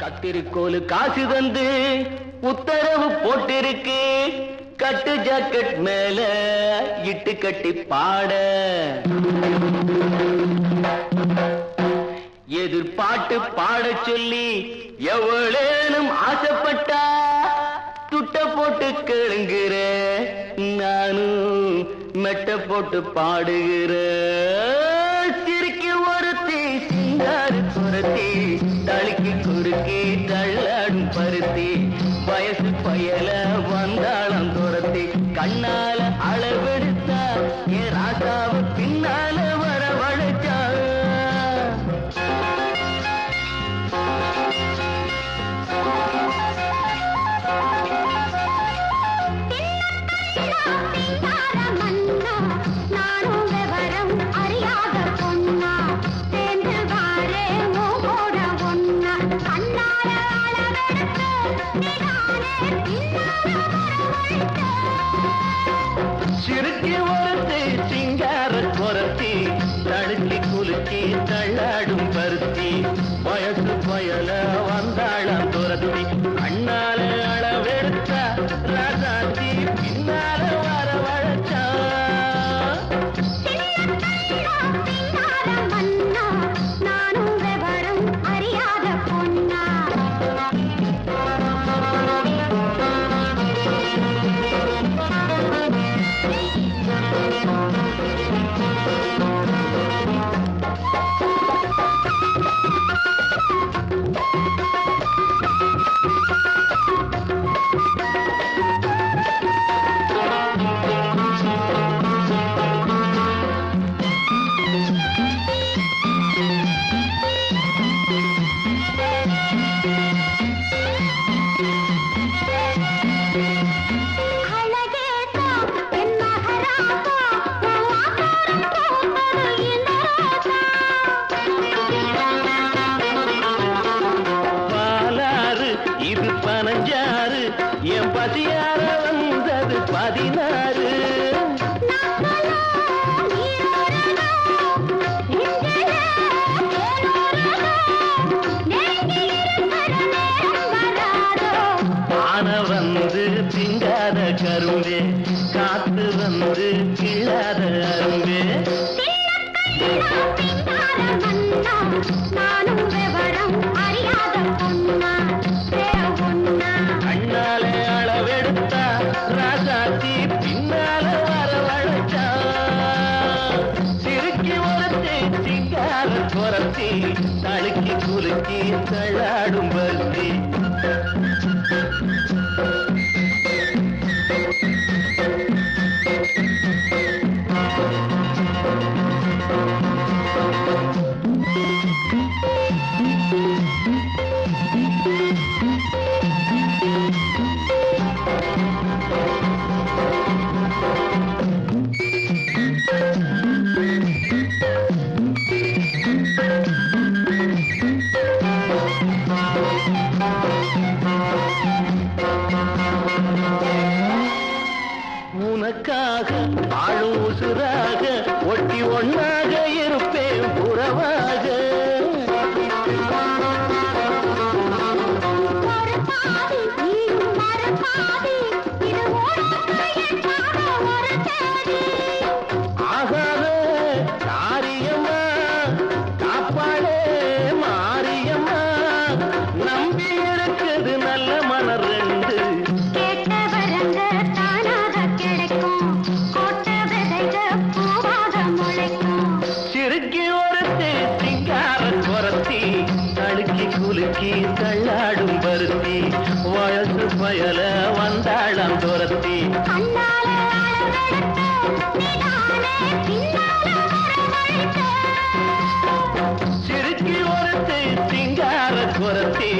கத்திரிக்கோலு காசு தந்து உத்தரவு போட்டிருக்கு, கட்டு ஜாக்கெட் மேல இட்டு கட்டி பாட. எதிர்பாட்டு பாட சொல்லி எவ்வளேனும் ஆசைப்பட்டா துட்ட போட்டு கேளுங்கிற, நானும் மெட்ட போட்டு பாடுகிற. சிரிக்க ஒருத்தி சிங்காரு குரத்தி, தளிக்கு குறுக்கி தள்ளாடும் பருத்தி, வயசு பயல வந்தாளம் துரத்தி, கண்ணால அளவெடுத்தா என் ராசாவ பின்னால வரவழைச்சா. சிறுக்கி ஒருத்தி சிங்கார குரத்தி, தடுக்கி குலுக்கி தள்ளாடும் பருத்தி, வயசு பயல வந்தாளம் துரத்தி, கண்ணால அளவெடுத்தா ராசாத்தி பின்னால வரவழைச்சா. இது 15 என் பசியார வந்தது 16. ஆன வந்து திங்காத கரும்பே, காத்து வந்து கிள்ளாத அரும்பே. கண்ணாலே அளவெடுத்தா ராசாத்தி பின்னால வரவழைச்சா. சிறுக்கி ஒருத்தி சிங்கார குரத்தி, தடுக்கி குலுக்கி தள்ளாடும் பருத்தி. உனக்காக ஆளும் உசுராக ஒட்டி ஒன்னாக இருப்பேன் புறவாக. ஆகாத காரியம்மா காப்பாளே மாரியம்மா, நம்பி இருக்குது நல்ல மனர் ரெண்டு. சிறுக்கி ஒருத்தி சிங்கார குரத்தி, தடுக்கி குலுக்கி தள்ளாடும் பருத்தி, வயசு பயல வந்தாளம் துரத்தி. சிறுக்கி ஒருத்தி சிங்கார குரத்தி,